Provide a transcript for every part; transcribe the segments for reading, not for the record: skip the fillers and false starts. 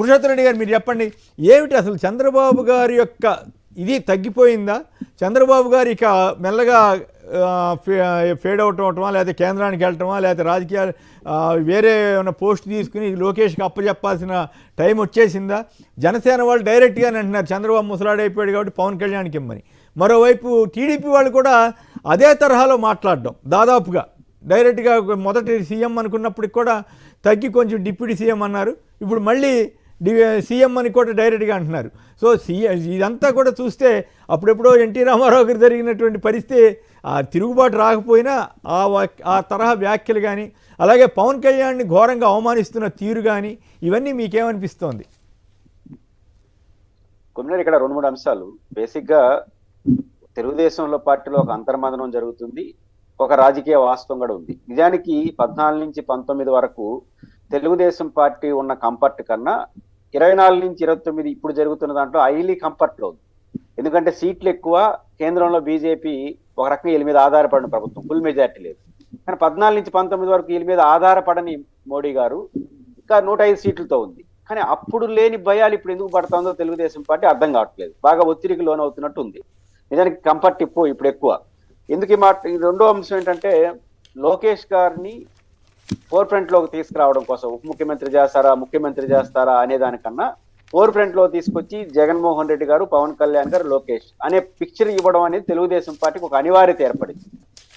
పురుషోత్తమ రెడ్డి గారు మీరు చెప్పండి, ఏమిటి అసలు చంద్రబాబు గారి యొక్క ఇది తగ్గిపోయిందా? చంద్రబాబు గారు ఇక మెల్లగా ఫేడ్ అవుట్ అవటమా, లేకపోతే కేంద్రానికి వెళ్ళటమా, లేకపోతే రాజకీయాలు వేరే ఏమైనా పోస్ట్ తీసుకుని లోకేష్కి అప్పచెప్పాల్సిన టైం వచ్చేసిందా? జనసేన వాళ్ళు డైరెక్ట్గానే అంటున్నారు చంద్రబాబు ముసలాడైపోయాడు కాబట్టి పవన్ కళ్యాణ్కి ఇమ్మని. మరోవైపు టీడీపీ వాళ్ళు కూడా అదే తరహాలో మాట్లాడడం, దాదాపుగా డైరెక్ట్గా మొదటి సీఎం అనుకున్నప్పటికి కూడా తగ్గి కొంచెం డిప్యూటీ సీఎం అన్నారు, ఇప్పుడు మళ్ళీ సీఎం అని కూడా డైరెక్ట్గా అంటున్నారు. సో ఇదంతా కూడా చూస్తే అప్పుడెప్పుడో ఎన్టీ రామారావు గారు జరిగినటువంటి పరిస్థితి, ఆ తిరుగుబాటు రాకపోయినా ఆ తరహా వ్యాఖ్యలు కానీ, అలాగే పవన్ కళ్యాణ్ని ఘోరంగా అవమానిస్తున్న తీరు కానీ, ఇవన్నీ మీకేమనిపిస్తోంది? కొన్ని ఇక్కడ 2-3 అంశాలు. బేసిక్గా తెలుగుదేశంలో పార్టీలో ఒక అంతర్మదనం జరుగుతుంది, ఒక రాజకీయ వాస్తవం కూడా ఉంది. నిజానికి 14 నుంచి 19 వరకు తెలుగుదేశం పార్టీ ఉన్న కంఫర్ట్ కన్నా 24 నుంచి 29 ఇప్పుడు జరుగుతున్న దాంట్లో హైలీ కంఫర్ట్లో ఉంది. ఎందుకంటే సీట్లు ఎక్కువ, కేంద్రంలో బీజేపీ ఒక రకంగా వీళ్ళ మీద ఆధారపడిన ప్రభుత్వం, ఫుల్ మెజార్టీ లేదు. కానీ 14 నుంచి 19 వరకు వీళ్ళ మీద ఆధారపడని మోడీ గారు ఇంకా 105 సీట్లతో ఉంది. కానీ అప్పుడు లేని భయాలు ఇప్పుడు ఎందుకు పడుతుందో తెలుగుదేశం పార్టీ అర్థం కావట్లేదు, బాగా ఒత్తిడికి లోనవుతున్నట్టు ఉంది. నిజానికి కంఫర్ట్ ఇప్పుడు ఎక్కువ. ఎందుకు ఈ రెండో అంశం ఏంటంటే, లోకేష్ గారిని ఫోర్ ఫ్రంట్ లోకి తీసుకురావడం కోసం ఉప ముఖ్యమంత్రి చేస్తారా, ముఖ్యమంత్రి చేస్తారా అనే దానికన్నా ఫోర్ ఫ్రంట్ లో తీసుకొచ్చి జగన్మోహన్ రెడ్డి గారు, పవన్ కళ్యాణ్ గారు, లోకేష్ అనే పిక్చర్ ఇవ్వడం అనేది తెలుగుదేశం పార్టీకి ఒక అనివార్యత ఏర్పడింది.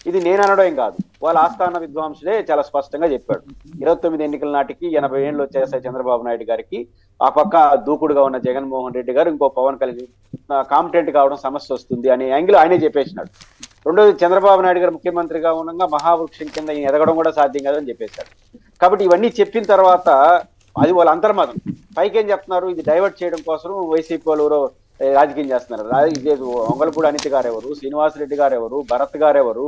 ఇది నేను అనడం ఏం కాదు, వాళ్ళ ఆస్థాన విద్వాంసులే చాలా స్పష్టంగా చెప్పాడు. 29 ఎన్నికల నాటికి 80 ఏళ్ళు వచ్చేసాయి చంద్రబాబు నాయుడు గారికి, ఆ పక్క దూకుడుగా ఉన్న జగన్మోహన్ రెడ్డి గారు, ఇంకో పవన్ కళ్యాణ్ కాంపిటెంట్ కావడం సమస్య వస్తుంది అనే యాంగిల్ ఆయనే చెప్పేసినాడు. రెండోది, చంద్రబాబు నాయుడు గారు ముఖ్యమంత్రిగా ఉండగా మహావృక్షం కింద ఈయన ఎదగడం కూడా సాధ్యం కాదని చెప్పేశాడు. కాబట్టి ఇవన్నీ చెప్పిన తర్వాత అది వాళ్ళ అంతర్మతం. పైకేం చెప్తున్నారు, ఇది డైవర్ట్ చేయడం కోసం వైసీపీ వాళ్ళు ఎవరో రాజకీయం చేస్తున్నారు. వంగలపూడి అనిత గారు ఎవరు, శ్రీనివాసరెడ్డి గారు ఎవరు, భరత్ గారు ఎవరు,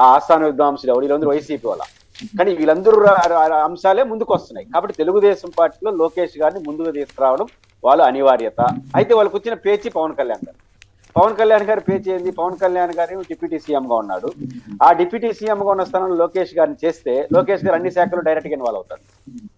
ఆ ఆస్థాన విద్వాంసులు ఎవరు, వీళ్ళందరూ వైసీపీ వాళ్ళ. కానీ వీళ్ళందరూ అంశాలే ముందుకు వస్తున్నాయి. కాబట్టి తెలుగుదేశం పార్టీలో లోకేష్ గారిని ముందుకు తీసుకురావడం వాళ్ళ అనివార్యత. అయితే వాళ్ళకి వచ్చిన పేచి పవన్ కళ్యాణ్ గారు. పవన్ కళ్యాణ్ గారి పేచి ఏంది, పవన్ కళ్యాణ్ గారు డిప్యూటీ సీఎం గా ఉన్నాడు. ఆ డిప్యూటీ సీఎం గా ఉన్న స్థానంలో లోకేష్ గారిని చేస్తే లోకేష్ గారు అన్ని శాఖలు డైరెక్ట్ గా ఇన్వాల్వ్ అవుతారు,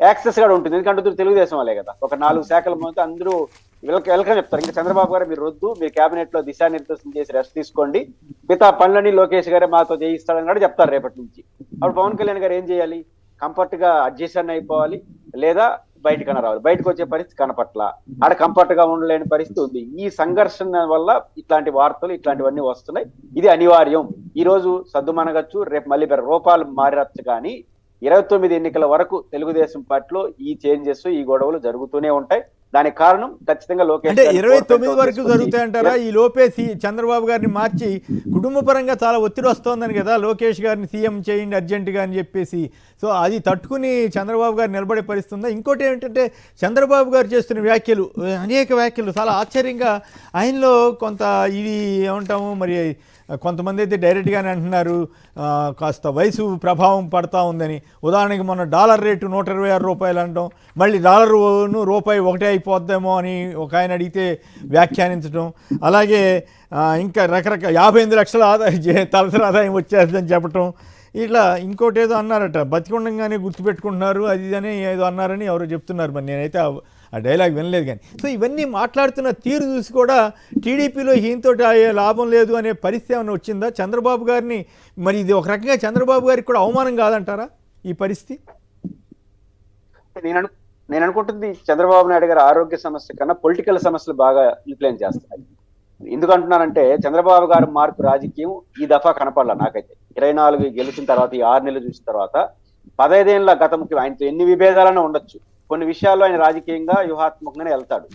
యాక్సెస్ కూడా ఉంటుంది. ఎందుకంటే తెలుగుదేశం వాళ్ళే కదా, ఒక 4 శాఖల ముందు అందరూ వెల్కమ్ చెప్తారు. ఇంకా చంద్రబాబు గారు మీరు వద్దు, మీరు కేబినెట్ లో దిశానిర్దేశం చేసి రెస్ట్ తీసుకోండి, మిగతా పనులని లోకేష్ గారే మాతో చేయిస్తాడని కూడా చెప్తారు రేపటి నుంచి. అప్పుడు పవన్ కళ్యాణ్ గారు ఏం చేయాలి, కంఫర్ట్ గా అడ్జస్ట్ అయిపోవాలి, లేదా బయటకన్నా రావాలి. బయటకు వచ్చే పరిస్థితి కనపట్ల, ఆడ కంఫర్ట్ గా ఉండలేని పరిస్థితి ఉంది. ఈ సంఘర్షణ వల్ల ఇట్లాంటి వార్తలు ఇట్లాంటివన్నీ వస్తున్నాయి. ఇది అనివార్యం. ఈ రోజు సద్దుమనగచ్చు, రేపు మళ్ళీ రూపాలు మారచ్చు. కానీ 29 ఎన్నికల వరకు తెలుగుదేశం పార్టీలో ఈ చేంజెస్, ఈ గొడవలు జరుగుతూనే ఉంటాయి. దానికి కారణం ఖచ్చితంగా లోకేష్. అంటే 29 వరకు జరుగుతాయంటారా? ఈ లోపే చంద్రబాబు గారిని మార్చి కుటుంబ పరంగా చాలా ఒత్తిడి వస్తోందని కదా, లోకేష్ గారిని సీఎం చేయండి అర్జెంటుగా అని చెప్పేసి. సో అది తట్టుకుని చంద్రబాబు గారు నిలబడే పరిస్థితి ఉందా? ఇంకోటి ఏంటంటే, చంద్రబాబు గారు చేస్తున్న వ్యాఖ్యలు, అనేక వ్యాఖ్యలు చాలా ఆశ్చర్యంగా, ఆయనలో కొంత ఇది ఏమంటాము మరి, కొంతమంది అయితే డైరెక్ట్గానే అంటున్నారు కాస్త వయసు ప్రభావం పడతా ఉందని. ఉదాహరణకి మొన్న డాలర్ రేటు 126 రూపాయలు అనడం, మళ్ళీ డాలరును రూపాయి ఒకటే అయిపోద్దేమో అని ఒక ఆయన అడిగితే వ్యాఖ్యానించడం, అలాగే ఇంకా రకరకాల 58 లక్షల ఆదాయం తలసరి ఆదాయం వచ్చేస్తుందని చెప్పటం. ఇట్లా ఇంకోటి ఏదో అన్నారట, బతికుండగానే గుర్తుపెట్టుకుంటున్నారు అది అని ఏదో అన్నారని ఎవరో చెప్తున్నారు. మరి నేనైతే ఆ డైలాగ్ వినలేదు. కానీ సో ఇవన్నీ మాట్లాడుతున్న తీరు చూసి కూడా టీడీపీలో ఈయనతో లాభం లేదు అనే పరిస్థితి ఏమైనా వచ్చిందా చంద్రబాబు గారిని? మరి ఇది ఒక రకంగా చంద్రబాబు గారికి కూడా అవమానం కాదంటారా ఈ పరిస్థితి? నేను అనుకుంటుంది, చంద్రబాబు నాయుడు గారి ఆరోగ్య సమస్య కన్నా పొలిటికల్ సమస్యలు బాగా ఇన్ఫ్లుయెన్స్ చేస్తాయి. ఎందుకంటున్నానంటే, చంద్రబాబు గారి మార్పు రాజకీయం ఈ దఫా కనపడాల నాకైతే. 24 గెలిచిన తర్వాత, ఈ 6 నెలలు చూసిన తర్వాత, 15 ఏళ్ళ గత ముఖ్యం ఆయనతో ఎన్ని విభేదాలన్నా ఉండొచ్చు, కొన్ని విషయాల్లో ఆయన రాజకీయంగా వ్యూహాత్మకంగానే వెళ్తాడు.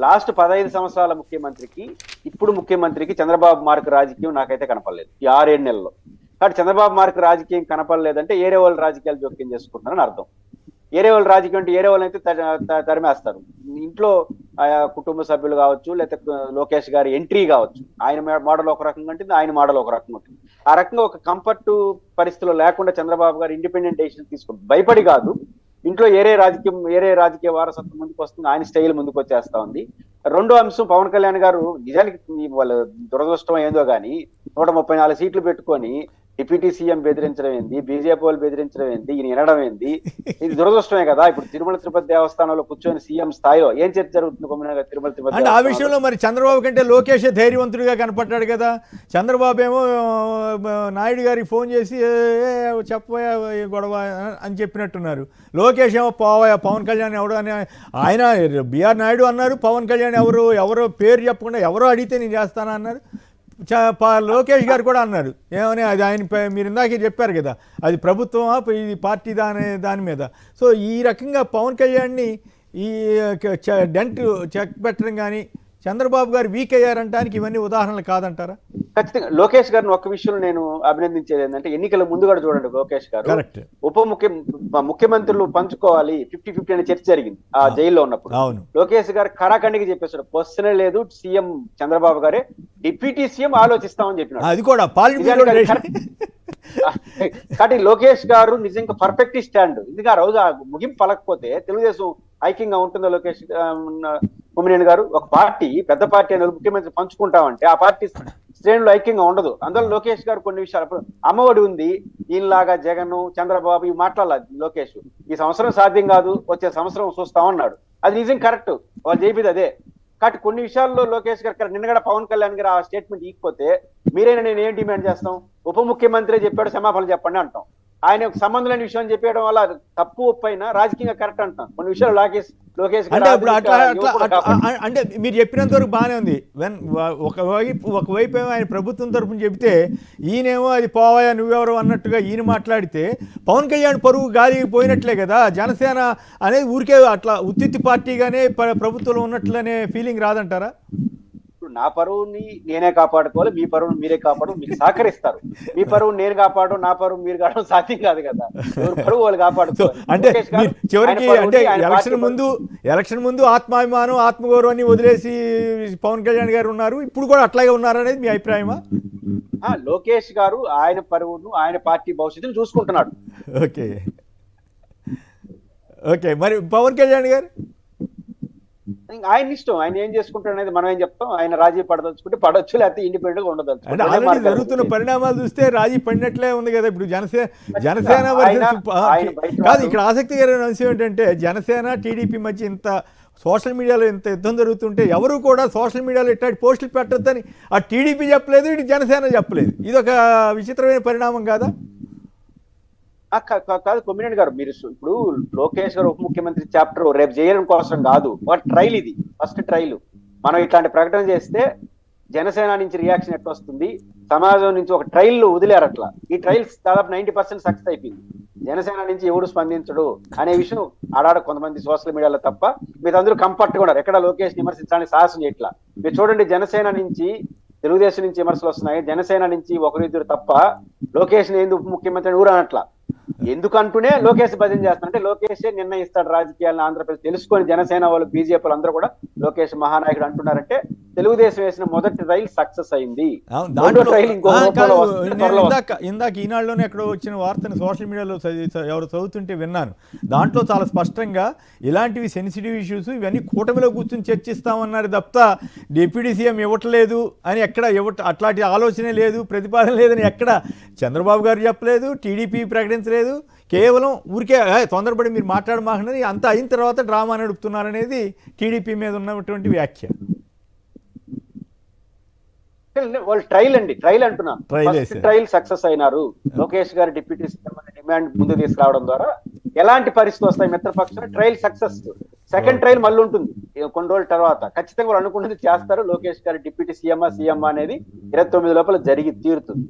లాస్ట్ 15 సంవత్సరాల ముఖ్యమంత్రికి, ఇప్పుడు ముఖ్యమంత్రికి చంద్రబాబు మార్కు రాజకీయం నాకైతే కనపడలేదు ఈ 6-7 నెలల్లో. కాబట్టి చంద్రబాబు మార్కు రాజకీయం కనపడలేదంటే ఏరే వాళ్ళు రాజకీయాలు జోక్యం చేసుకుంటున్నారని అర్థం. ఏరే వాళ్ళు రాజకీయం అంటే ఏరే వాళ్ళని అయితే తరిమేస్తారు. ఇంట్లో కుటుంబ సభ్యులు కావచ్చు, లేకపోతే లోకేష్ గారి ఎంట్రీ కావచ్చు, ఆయన మోడల్ ఒక రకంగా ఉంటుంది, ఆయన మోడల్ ఒక రకంగా ఉంటుంది. ఆ రకంగా ఒక కంఫర్ట్ పరిస్థితుల్లో లేకుండా చంద్రబాబు గారు ఇండిపెండెంట్ డెసిషన్ తీసుకుంటారు. భయపడి కాదు, ఇంట్లో ఏరే రాజకీయ వారసత్వం ముందుకు వస్తుంది, ఆయన స్టైల్ ముందుకు వచ్చేస్తా ఉంది. రెండో అంశం, పవన్ కళ్యాణ్ గారు నిజానికి వాళ్ళ దురదృష్టం ఏందో కానీ 134 సీట్లు పెట్టుకొని డిప్యూటీ సీఎం బెదిరించడం ఏంది, బీజేపీ వాళ్ళు బెదిరించడం ఏంది, ఈయన వినడం ఏంది, ఇది దురదృష్టమే కదా. ఇప్పుడు తిరుమల తిరుపతి దేవస్థానంలో కూర్చొని సీఎం స్థాయిలో ఏం చర్చ జరుగుతుంది కొమ్మినేని తిరుమల తిరుపతి అంటే ఆ విషయంలో మరి చంద్రబాబు కంటే లోకేష్ ధైర్యవంతుడిగా కనపడ్డాడు కదా. చంద్రబాబు ఏమో నాయుడు గారికి ఫోన్ చేసి చెప్పబోయా గొడవ అని చెప్పినట్టున్నారు. లోకేష్ ఏమో పోవా పవన్ కళ్యాణ్ ఎవడు అని ఆయన బిఆర్ నాయుడు అన్నారు. పవన్ కళ్యాణ్ ఎవరో పేరు చెప్పకుండా ఎవరో అడిగితే నేను చేస్తానా అన్నారు. లోకేష్ గారు కూడా అన్నారు ఏమని, అది ఆయన మీరు ఇందాకే చెప్పారు కదా, అది ప్రభుత్వమా ఇది పార్టీ దాని మీద. సో ఈ రకంగా పవన్ కళ్యాణ్ని ఈ డెంట్ చెక్ పెట్టడం కానీ చంద్రబాబు గారు వీక్ అయ్యారంటానికి ఇవన్నీ ఉదాహరణలు కాదంటారా? ఖచ్చితంగా లోకేష్ గారిని ఒక్క విషయంలో నేను అభినందించేది ఏంటంటే, ఎన్నికల ముందు కూడా చూడండి లోకేష్ గారు కరెక్ట్ ముఖ్యమంత్రులు పంచుకోవాలి 50-50 అనే చర్చ జరిగింది ఆ జైల్లో ఉన్నప్పుడు. లోకేష్ గారు ఖరాఖండిగా చెప్పేశాడు, క్వశ్చనే లేదు, సీఎం చంద్రబాబు గారే డిప్యూటీ సీఎం ఆలోచిస్తామని చెప్పినాడు. అది కూడా కాబట్టి లోకేష్ గారు నిజంగా పర్ఫెక్ట్ స్టాండ్. ఎందుకంటే ఆ రోజు ఆ ముగింపు పలకపోతే తెలుగుదేశం ఐక్యంగా ఉంటుందో లోకేష్ కొమ్మినేని గారు? ఒక పార్టీ పెద్ద పార్టీ అనేది ముఖ్యమంత్రి పంచుకుంటామంటే ఆ పార్టీ శ్రేణులు ఐక్యంగా ఉండదు. అందులో లోకేష్ గారు కొన్ని విషయాలు, అమ్మఒడి ఉంది, ఈయనలాగా జగన్ చంద్రబాబు ఇవి మాట్లాడాలి. లోకేష్ ఈ సంవత్సరం సాధ్యం కాదు, వచ్చే సంవత్సరం చూస్తామన్నాడు. అది నిజం కరెక్ట్, వాళ్ళు చెప్పేది అదే. కాబట్టి కొన్ని విషయాల్లో లోకేష్ గారు నిన్న కూడా పవన్ కళ్యాణ్ గారు ఆ స్టేట్మెంట్ ఇకపోతే మీరైనా నేను ఏం డిమాండ్ చేస్తాం, ఉప ముఖ్యమంత్రి చెప్పాడు క్షమాపణ చెప్పండి అంటాం. ఆయన సంబంధం లేని విషయం చెప్పడం వల్ల తప్పు ఒప్పైనా రాజకీయంగా కరెక్ట్ అంటాం. కొన్ని విషయాలు లోకేష్ అంటే ఇప్పుడు అంటే మీరు చెప్పినంత వరకు బాగానే ఉంది. ఒకవైపు ఏమో ఆయన ప్రభుత్వం తరఫున చెబితే ఈయనేమో అది పోవాయా నువ్వెవరు అన్నట్టుగా ఈయన మాట్లాడితే పవన్ కళ్యాణ్ పరువు గాలికి పోయినట్లే కదా. జనసేన అనేది ఊరికే అట్లా ఉత్తిత్తి పార్టీగానే ప్రభుత్వంలో ఉన్నట్లనే ఫీలింగ్ రాదంటారా? నా పరువుని నేనే కాపాడుకోవాలి, మీ పరువుని మీరే కాపాడు, మీకు సహకరిస్తారు. మీ పరువు నేను కాపాడు, నా పరువు మీరు కావడం సాధ్యం కాదు కదా. పరువు వాళ్ళు కాపాడుకోవాలి. అంటే చివరికి అంటే ఎలక్షన్ ముందు ఆత్మాభిమానం ఆత్మగౌరవాన్ని వదిలేసి పవన్ కళ్యాణ్ గారు ఉన్నారు, ఇప్పుడు కూడా అట్లాగే ఉన్నారనేది మీ అభిప్రాయమా? లోకేష్ గారు ఆయన పరువును ఆయన పార్టీ భవిష్యత్తును చూసుకుంటున్నాడు. ఓకే ఓకే మరి పవన్ కళ్యాణ్ గారు ఆయన ఇష్టం, ఆయన ఏం చేసుకుంటాడు అనేది మనం ఏం చెప్తాం. ఆయన రాజీ పడదలుచుకుంటే పడవచ్చు, లేకపోతే ఇండిపెండెంట్ గా ఉండదలుచుకుంటే. జరుగుతున్న పరిణామాలు చూస్తే రాజీ పడినట్లే ఉంది కదా. ఇప్పుడు జనసేన కాదు, ఇక్కడ ఆసక్తికరమైన అంశం ఏంటంటే జనసేన టీడీపీ మధ్య ఇంత సోషల్ మీడియాలో ఇంత యుద్ధం జరుగుతుంటే ఎవరు కూడా సోషల్ మీడియాలో ఇట్లాంటి పోస్టులు పెట్టొద్దని ఆ టీడీపీ చెప్పలేదు, ఇటు జనసేన చెప్పలేదు. ఇది ఒక విచిత్రమైన పరిణామం కాదా? కాదు కొమ్మినేని గారు, మీరు ఇప్పుడు లోకేష్ గారు ఉప ముఖ్యమంత్రి చాప్టర్ రేపు చేయడం కోసం కాదు, ఒక ట్రైల్, ఇది ఫస్ట్ ట్రైల్. మనం ఇట్లాంటి ప్రకటన చేస్తే జనసేన నుంచి రియాక్షన్ ఎట్లా వస్తుంది, సమాజం నుంచి ఒక ట్రైల్ వదిలేరు. అట్లా ఈ ట్రైల్స్ దాదాపు 90% సక్సెస్ అయిపోయింది. జనసేన నుంచి ఎవడు స్పందించడు అనే విషయం ఆడాడ కొంతమంది సోషల్ మీడియాలో తప్ప మీరు అందరూ కంఫర్ట్ కూడా ఎక్కడ లోకేష్ విమర్శించడానికి సాహసం చేయట్లా. మీరు చూడండి, జనసేన నుంచి తెలుగుదేశం నుంచి విమర్శలు వస్తున్నాయి, జనసేన నుంచి ఒకరిద్దరు తప్ప లోకేష్ ఎందుకు ఉప ముఖ్యమంత్రి ఊరు అనట్లా. ఎందుకంటూనే లోకేష్ భజన చేస్తున్నారు. అంటే లోకేషే నిర్ణయిస్తాడు రాజకీయాలను ఆంధ్రప్రదేశ్ తెలుసుకొని జనసేన వాళ్ళు బీజేపీలు అందరూ కూడా లోకేష్ మహానాయకుడు అంటున్నారంటే తెలుగుదేశం వేసిన మొదటి రైల్ సక్సెస్ అయింది. ఇందాక ఈనాడులోనే ఎక్కడో వచ్చిన వార్తను సోషల్ మీడియాలో ఎవరు చదువుతుంటే విన్నాను. దాంట్లో చాలా స్పష్టంగా ఇలాంటివి సెన్సిటివ్ ఇష్యూస్ ఇవన్నీ కూటమిలో కూర్చొని చర్చిస్తామన్నారు తప్ప డిప్యూటీ సీఎం ఇవ్వట్లేదు అని ఎక్కడ అట్లాంటి ఆలోచనే లేదు, ప్రతిపాదన లేదని ఎక్కడ చంద్రబాబు గారు చెప్పలేదు, టీడీపీ ప్రకటించలేదు. కేవలం ఊరికే తొందరపడి మీరు మాట్లాడమాకనని అంతా అయిన తర్వాత డ్రామా నడుపుతున్నారనేది టీడీపీ మీద ఉన్నటువంటి వ్యాఖ్య. వాళ్ళు ట్రైల్ అంటున్నా, ట్రైల్ సక్సెస్ అయినారు. లోకేష్ గారు డిప్యూటీ సీఎం అనే డిమాండ్ ముందు తీసుకురావడం ద్వారా ఎలాంటి పరిస్థితి వస్తాయి మిత్రపక్షాలు, ట్రైల్ సక్సెస్. సెకండ్ ట్రైల్ మళ్ళీ ఉంటుంది కొన్ని రోజుల తర్వాత. ఖచ్చితంగా వాళ్ళు అనుకున్నది చేస్తారు. లోకేష్ గారు డిప్యూటీ సీఎం అనేది 29 లోపల జరిగి తీరుతుంది.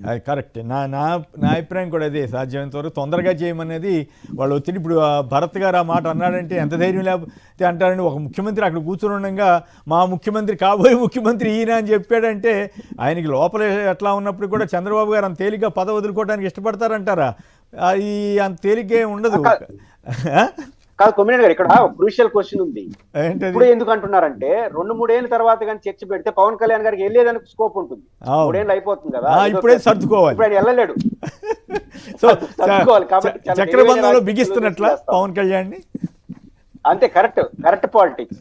అది కరెక్ట్. నా అభిప్రాయం కూడా అదే. సాధ్యమైనంత వరకు తొందరగా చేయమనేది వాళ్ళు వచ్చింది. ఇప్పుడు భరత్ గారు ఆ మాట అన్నాడంటే ఎంత ధైర్యం లేకపోతే అంటారని, ఒక ముఖ్యమంత్రి అక్కడ కూర్చొని ఉండగా మా ముఖ్యమంత్రి కాబోయే ముఖ్యమంత్రి ఈయన అని చెప్పాడంటే ఆయనకి లోపల ఎట్లా ఉన్నప్పుడు కూడా చంద్రబాబు గారు అంత తేలిగ్గా పదవి వదులుకోవడానికి ఇష్టపడతారంటారా? అది అంత తేలిగ్గా ఉండదు. కాదు కొమ్మినేని గారు, ఇక్కడ క్రూషియల్ క్వశ్చన్ ఉంది. ఇప్పుడు ఎందుకు అంటున్నారంటే 2-3 ఏళ్ళ తర్వాత కానీ చర్చ పెడితే పవన్ కళ్యాణ్ గారికి వెళ్ళేదానికి స్కోప్ ఉంటుంది. 3 ఏళ్ళు అయిపోతుంది కదా, ఇప్పుడే సర్దుకోవాలి. ఇప్పుడు ఆయన వెళ్ళలేడు, సర్దుకోవాలి. కాబట్టి చక్రబంధంలో బిగిస్తున్నట్ల పవన్ కళ్యాణ్ ని. అంతే, కరెక్ట్ పాలిటిక్స్.